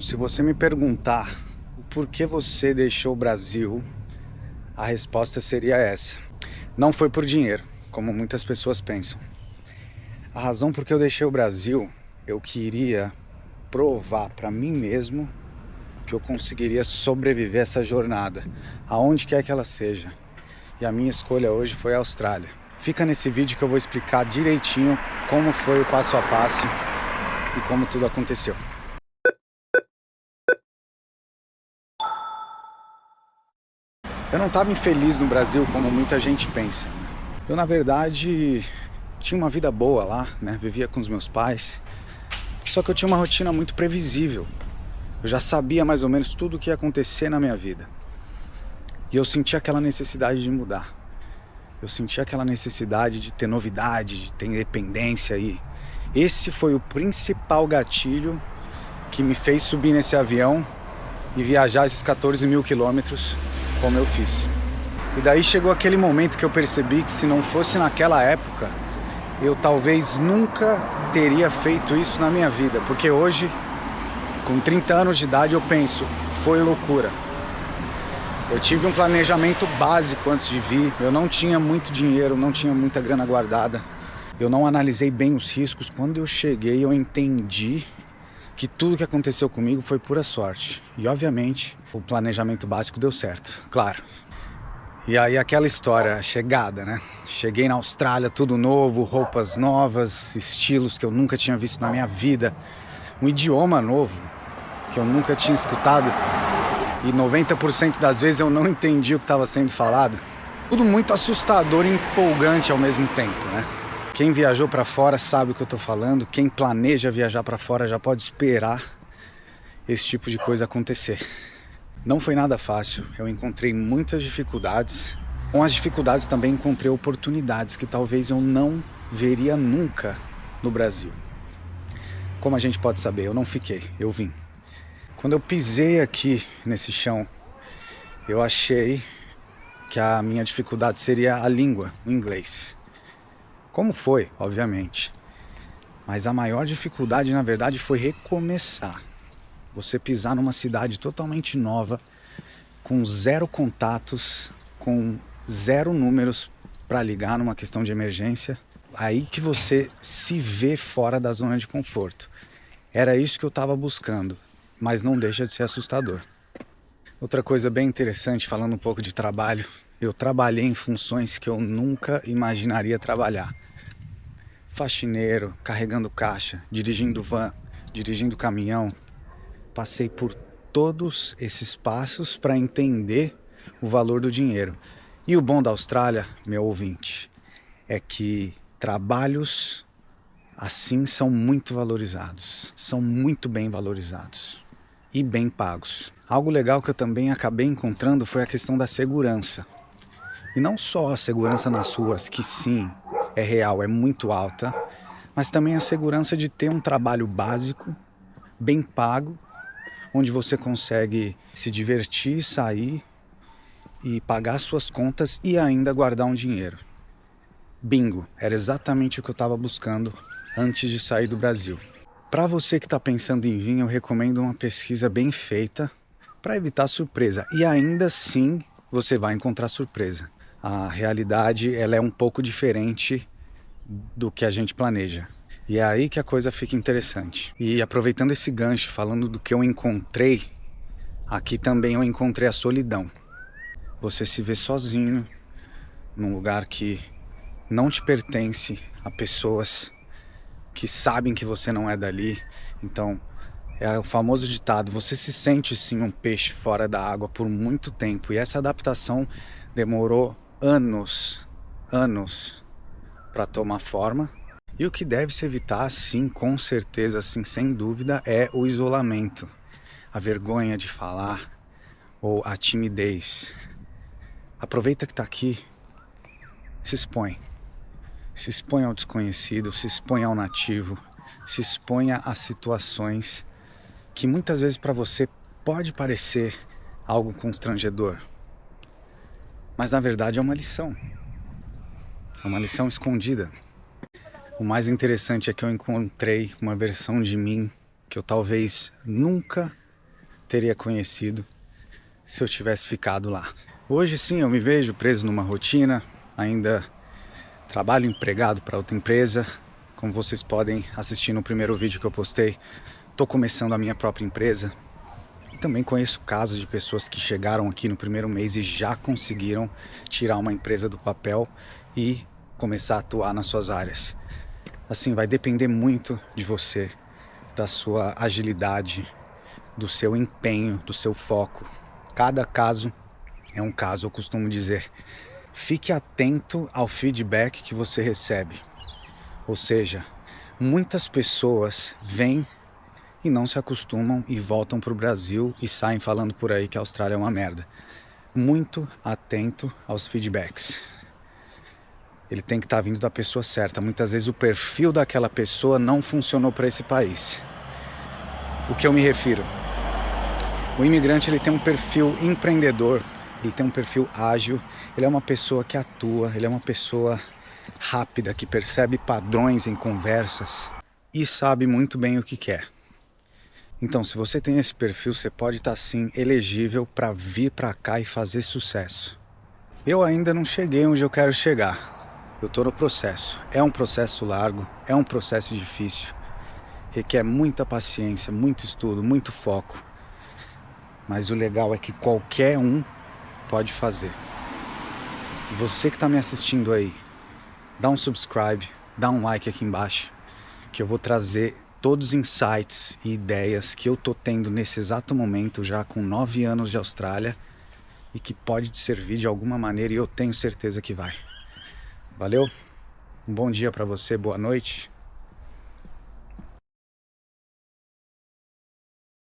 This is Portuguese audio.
Se você me perguntar o porquê você deixou o Brasil, a resposta seria essa. Não foi por dinheiro, como muitas pessoas pensam. A razão por que eu deixei o Brasil, eu queria provar para mim mesmo que eu conseguiria sobreviver a essa jornada, aonde quer que ela seja. E a minha escolha hoje foi a Austrália. Fica nesse vídeo que eu vou explicar direitinho como foi o passo a passo e como tudo aconteceu. Eu não estava infeliz no Brasil como muita gente pensa. Eu, na verdade, tinha uma vida boa lá, né? Vivia com os meus pais. Só que eu tinha uma rotina muito previsível. Eu já sabia mais ou menos tudo o que ia acontecer na minha vida. E eu sentia aquela necessidade de mudar. Eu sentia aquela necessidade de ter novidade, de ter independência. E esse foi o principal gatilho que me fez subir nesse avião e viajar esses 14 mil quilômetros como eu fiz. E daí chegou aquele momento que eu percebi que se não fosse naquela época, eu talvez nunca teria feito isso na minha vida. Porque hoje, com 30 anos de idade, eu penso, foi loucura. Eu tive um planejamento básico antes de vir, eu não tinha muito dinheiro, não tinha muita grana guardada. Eu não analisei bem os riscos. Quando eu cheguei, eu entendi que tudo que aconteceu comigo foi pura sorte. E obviamente o planejamento básico deu certo, claro. E aí aquela história, a chegada, né? Cheguei na Austrália, tudo novo, roupas novas, estilos que eu nunca tinha visto na minha vida, um idioma novo que eu nunca tinha escutado e 90% das vezes eu não entendi o que estava sendo falado. Tudo muito assustador e empolgante ao mesmo tempo, né? Quem viajou para fora sabe o que eu tô falando. Quem planeja viajar para fora já pode esperar esse tipo de coisa acontecer. Não foi nada fácil. Eu encontrei muitas dificuldades. Com as dificuldades também encontrei oportunidades que talvez eu não veria nunca no Brasil. Como a gente pode saber, eu não fiquei, eu vim. Quando eu pisei aqui nesse chão, eu achei que a minha dificuldade seria a língua, o inglês. Como foi, obviamente. Mas a maior dificuldade, na verdade, foi recomeçar. Você pisar numa cidade totalmente nova, com zero contatos, com zero números para ligar numa questão de emergência. Aí que você se vê fora da zona de conforto. Era isso que eu estava buscando, mas não deixa de ser assustador. Outra coisa bem interessante, falando um pouco de trabalho, eu trabalhei em funções que eu nunca imaginaria trabalhar. Faxineiro, carregando caixa, dirigindo van, dirigindo caminhão. Passei por todos esses passos para entender o valor do dinheiro. E o bom da Austrália, meu ouvinte, é que trabalhos assim são muito valorizados, são muito bem valorizados e bem pagos. Algo legal que eu também acabei encontrando foi a questão da segurança. E não só a segurança nas ruas, que sim, é real, é muito alta, mas também a segurança de ter um trabalho básico, bem pago, onde você consegue se divertir, sair e pagar suas contas e ainda guardar um dinheiro. Bingo, era exatamente o que eu estava buscando antes de sair do Brasil. Para você que está pensando em vir, eu recomendo uma pesquisa bem feita para evitar surpresa. E ainda assim você vai encontrar surpresa. A realidade ela é um pouco diferente do que a gente planeja. E é aí que a coisa fica interessante. E aproveitando esse gancho, falando do que eu encontrei, aqui também eu encontrei a solidão. Você se vê sozinho num lugar que não te pertence a pessoas que sabem que você não é dali. Então, é o famoso ditado, você se sente sim um peixe fora da água por muito tempo. E essa adaptação demorou anos para tomar forma. E o que deve se evitar, sim, com certeza, sim, sem dúvida, é o isolamento, a vergonha de falar ou a timidez. Aproveita que está aqui, se expõe. Se expõe ao desconhecido, se expõe ao nativo, se exponha a situações que muitas vezes para você pode parecer algo constrangedor. Mas na verdade é uma lição escondida. O mais interessante é que eu encontrei uma versão de mim que eu talvez nunca teria conhecido se eu tivesse ficado lá. Hoje sim, eu me vejo preso numa rotina, ainda trabalho empregado para outra empresa. Como vocês podem assistir no primeiro vídeo que eu postei, estou começando a minha própria empresa. E também conheço casos de pessoas que chegaram aqui no primeiro mês e já conseguiram tirar uma empresa do papel e começar a atuar nas suas áreas. Assim, vai depender muito de você, da sua agilidade, do seu empenho, do seu foco. Cada caso é um caso, eu costumo dizer. Fique atento ao feedback que você recebe. Ou seja, muitas pessoas vêm e não se acostumam e voltam para o Brasil e saem falando por aí que a Austrália é uma merda. Muito atento aos feedbacks. Ele tem que estar vindo da pessoa certa. Muitas vezes o perfil daquela pessoa não funcionou para esse país. O que eu me refiro? O imigrante ele tem um perfil empreendedor, ele tem um perfil ágil, ele é uma pessoa que atua, ele é uma pessoa rápida, que percebe padrões em conversas e sabe muito bem o que quer. Então, se você tem esse perfil, você pode estar sim elegível para vir para cá e fazer sucesso. Eu ainda não cheguei onde eu quero chegar. Eu estou no processo. É um processo largo, é um processo difícil, requer muita paciência, muito estudo, muito foco. Mas o legal é que qualquer um pode fazer. E você que está me assistindo aí, dá um subscribe, dá um like aqui embaixo, que eu vou trazer todos os insights e ideias que eu tô tendo nesse exato momento, já com 9 anos de Austrália, e que pode te servir de alguma maneira, e eu tenho certeza que vai. Valeu? Um bom dia para você, boa noite.